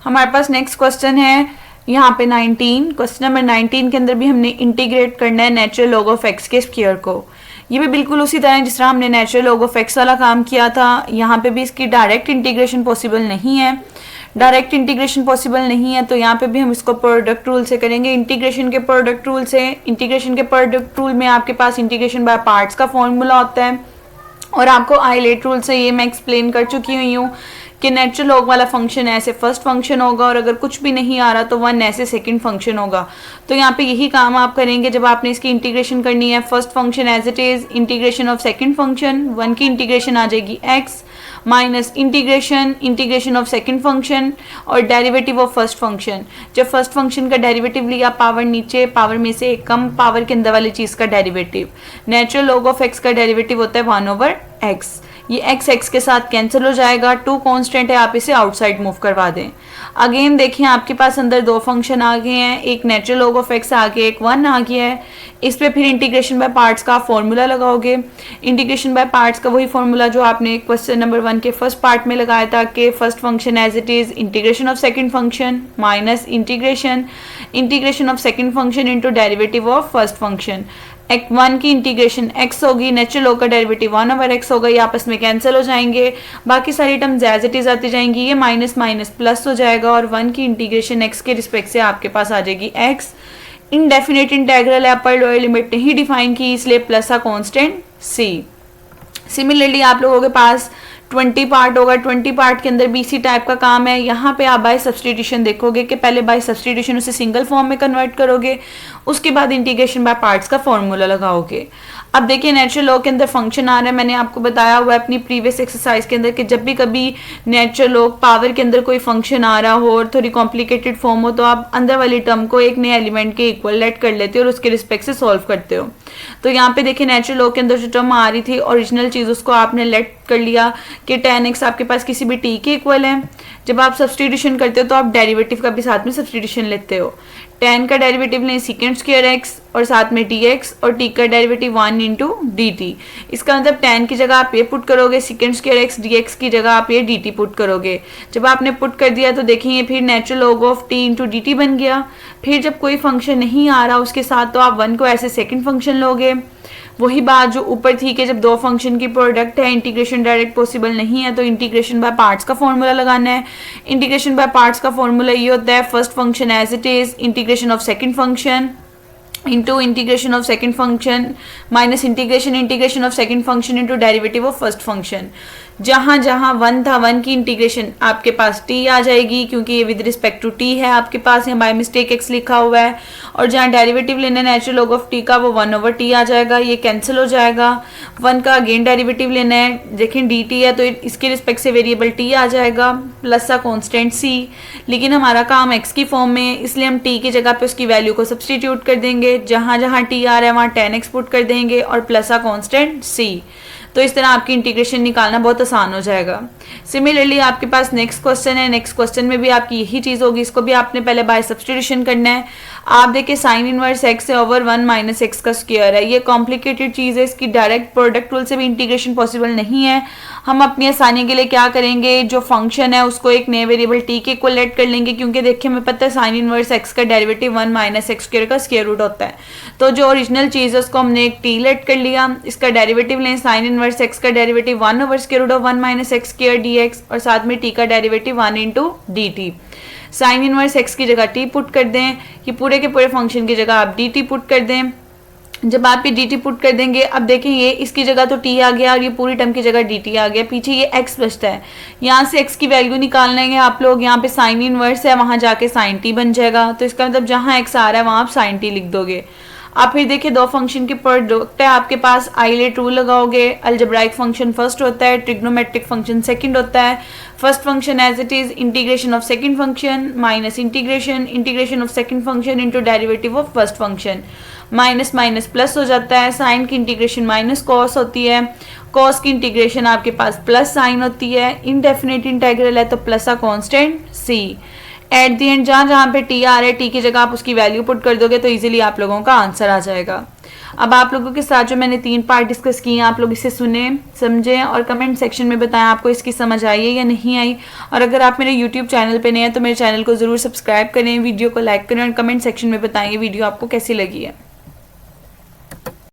हमारे पास next question है यहाँ पे 19, क्वेश्चन नंबर 19 के अंदर भी हमने इंटीग्रेट करना है नेचुरल लॉग ऑफ एक्स के स्क्वायर को। ये भी बिल्कुल उसी तरह जिस तरह हमने नेचुरल लॉग ऑफ एक्स वाला काम किया था, यहाँ पे भी इसकी डायरेक्ट इंटीग्रेशन पॉसिबल नहीं है। डायरेक्ट इंटीग्रेशन पॉसिबल नहीं है तो यहाँ पे भी हम इसको प्रोडक्ट रूल से करेंगे, इंटीग्रेशन के प्रोडक्ट रूल से। इंटीग्रेशन के प्रोडक्ट रूल में आपके पास इंटीग्रेशन बाय पार्ट्स का फॉर्मूला होता है, और आपको आइलेट रूल से ये मैं एक्सप्लेन कर चुकी हुई हूँ कि नेचुरल लॉग वाला फंक्शन ऐसे फर्स्ट फंक्शन होगा, और अगर कुछ भी नहीं आ रहा तो 1 ऐसे सेकंड फंक्शन होगा। तो यहाँ पे यही काम आप करेंगे जब आपने इसकी इंटीग्रेशन करनी है। First function as it is, integration of second function, 1 की इंटीग्रेशन आ जाएगी x minus integration of second function और डेरिवेटिव ऑफ फर्स्ट फंक्शन। जब फर्स्ट फंक्शन का डेरिवेटिव लिया, पावर नीचे, पावर में से एक कम, पावर के अंदर वाली चीज़ का derivative. Natural log of x का डेरिवेटिव होता है 1/x। ये x के साथ कैंसिल हो जाएगा, 2 कांस्टेंट है, आप इसे आउटसाइड मूव करवा दें। अगेन देखिए आपके पास अंदर 2 फंक्शन आ गए हैं, एक नेचुरल लॉग ऑफ x आ गया, एक 1 आ गया है। इस पे फिर इंटीग्रेशन बाय पार्ट्स का फॉर्मूला लगाओगे। इंटीग्रेशन बाय पार्ट्स का वही फॉर्मूला जो आपने क्वेश्चन नंबर 1 के फर्स्ट पार्ट में लगाया था कि first function as it is integration of second function minus integration of second function into derivative of first function. 1 की इंटीग्रेशन x होगी, नेचुरल लॉग का डेरिवेटिव 1/x होगा, ये आपस में कैंसिल हो जाएंगे, बाकी सारी टर्म्स एज इट इज आती जाएंगी, ये माइनस माइनस प्लस हो जाएगा, और 1 की इंटीग्रेशन x के रिस्पेक्ट से आपके पास आ जाएगी x। इनडेफिनेट इंटेग्रल है, अपर लोअर लिमिट नहीं डिफाइन की, इसलिए प्लस का कांस्टेंट c। सिमिलरली आप लोगों के पास 20 पार्ट होगा, 20 पार्ट के अंदर भी इसी टाइप का काम है। यहाँ पे आप बाय सब्सटीट्यूशन देखोगे कि पहले बाय सब्सटीट्यूशन उसे सिंगल फॉर्म में कन्वर्ट करोगे, उसके बाद इंटीग्रेशन बाय पार्ट्स का फॉर्मूला लगाओगे। अब देखिए नेचुरल लॉग के अंदर फंक्शन आ रहा है, मैंने आपको बताया हुआ है अपनी प्रीवियस एक्सरसाइज के अंदर कि जब भी कभी नेचुरल लॉग पावर के अंदर कोई फंक्शन आ रहा हो और थोड़ी कॉम्प्लिकेटेड फॉर्म हो तो आप अंदर वाली टर्म को एक नए एलिमेंट के इक्वल लेट कर लेते हो और उसके रिस्पेक्ट से सॉल्व करते हो। तो यहाँ पे देखिए नेचुरल लॉग के अंदर जो टर्म आ रही थी ओरिजिनल चीज, उसको आपने लेट कर लिया कि tan x आपके पास किसी भी t के इक्वल है। जब आप सब्सटीट्यूशन करते हो तो आप डेरिवेटिव का भी साथ में सब्सटीट्यूशन लेते हो। tan का डेरिवेटिव लें सेकेंड स्क्वायर x और साथ में dx, और t का डेरिवेटिव 1 इंटू dt। इसका मतलब tan की जगह आप ये पुट करोगे, सेकेंड स्क्वायर x dx की जगह आप ये dt पुट करोगे। जब आपने पुट कर दिया तो देखेंगे फिर natural log of t into dt बन गया। फिर जब कोई फंक्शन नहीं आ रहा उसके साथ तो आप 1 को ऐसे सेकेंड फंक्शन लोगे। वही बात जो ऊपर थी कि जब 2 फंक्शन की प्रोडक्ट है, इंटीग्रेशन डायरेक्ट पॉसिबल नहीं है, तो इंटीग्रेशन बाय पार्ट्स का फॉर्मूला लगाना है। इंटीग्रेशन बाय पार्ट्स का फॉर्मूला ये होता है first function as it is, integration of second function into integration of second function minus integration of second function into derivative of first function. जहाँ जहाँ 1 था 1 की इंटीग्रेशन आपके पास t आ जाएगी, क्योंकि ये विद रिस्पेक्ट टू t है, आपके पास यहाँ बाय मिस्टेक x लिखा हुआ है, और जहाँ डेरिवेटिव लेना है नेचुरल लॉग ऑफ t का वो 1/t आ जाएगा, ये कैंसिल हो जाएगा। 1 का अगेन डेरिवेटिव लेना है, देखें dt है तो इसके रिस्पेक्ट से वेरिएबल t आ जाएगा प्लस का कॉन्स्टेंट c, लेकिन हमारा काम x की फॉर्म में है इसलिए हम t की जगह पे उसकी वैल्यू को सब्सटीट्यूट कर देंगे। जहाँ जहाँ t आ रहा है वहाँ tan x पुट कर देंगे और प्लस का कॉन्स्टेंट c। तो इस तरह आपकी इंटीग्रेशन निकालना बहुत आसान हो जाएगा। सिमिलरली आपके पास नेक्स्ट क्वेश्चन है, नेक्स्ट क्वेश्चन में भी आपकी यही चीज़ होगी, इसको भी आपने पहले बाय सब्सटीट्यूशन करना है। आप देखिए साइन इनवर्स x से ओवर 1 माइनस एक्स का स्क्वायर है, ये कॉम्प्लिकेटेड चीज़ है, इसकी डायरेक्ट प्रोडक्ट रूल से भी इंटीग्रेशन पॉसिबल नहीं है। हम अपनी आसानी के लिए क्या करेंगे, जो फंक्शन है उसको एक नए वेरिएबल t के इक्वल लेट कर लेंगे, क्योंकि देखिए हमें पता है साइन इनवर्स x का डेरिवेटिव 1 माइनस एक्स स्क्वायर का स्क्वायर रूट होता है। तो जो ओरिजिनल चीज़ है उसको हमने एक t लेट कर लिया, इसका डेरिवेटिव लें साइन इनवर्स x का derivative 1/√1 minus x square dx, और साथ में t का derivative 1 into dt। Sine inverse x की जगह t पुट कर दें, ये पूरे के पूरे फंक्शन की जगह आप dt पुट कर दें। जब आप ये dt पुट कर देंगे, अब देखें ये इसकी जगह तो t आ गया और ये पूरी टर्म की जगह dt आ गया, पीछे ये x बचता है, यहाँ से x की वैल्यू निकाल लेंगे आप लोग। यहाँ पे साइन इनवर्स है, वहाँ जाके साइन t बन जाएगा, तो इसका मतलब जहाँ x आ रहा है वहाँ आप साइन t लिख दोगे। आप फिर देखिए 2 फंक्शन की प्रोडक्ट है आपके पास, आइलेट रूल लगाओगे। अलजेब्राइक फंक्शन फर्स्ट होता है, ट्रिग्नोमेट्रिक फंक्शन सेकंड होता है। First function as it is integration of second function minus integration of second function into derivative of first function. Minus minus plus हो जाता है, साइन की integration minus cos होती है, कॉस की इंटीग्रेशन आपके पास प्लस साइन होती है। इनडेफिनेट इंटीग्रल है तो प्लस का constant c। At the and जहाँ जहाँ पे t आ रहा है, t की जगह आप उसकी वैल्यू पुट कर दोगे तो इजीली आप लोगों का आंसर आ जाएगा। अब आप लोगों के साथ जो मैंने 3 पार्ट डिस्कस किए हैं, आप लोग इसे सुने, समझें और कमेंट सेक्शन में बताएं आपको इसकी समझ आई है या नहीं आई। और अगर आप मेरे यूट्यूब चैनल पे नए हैं तो मेरे चैनल को ज़रूर सब्सक्राइब करें, वीडियो को लाइक करें और कमेंट सेक्शन में बताएं ये वीडियो आपको कैसी लगी है।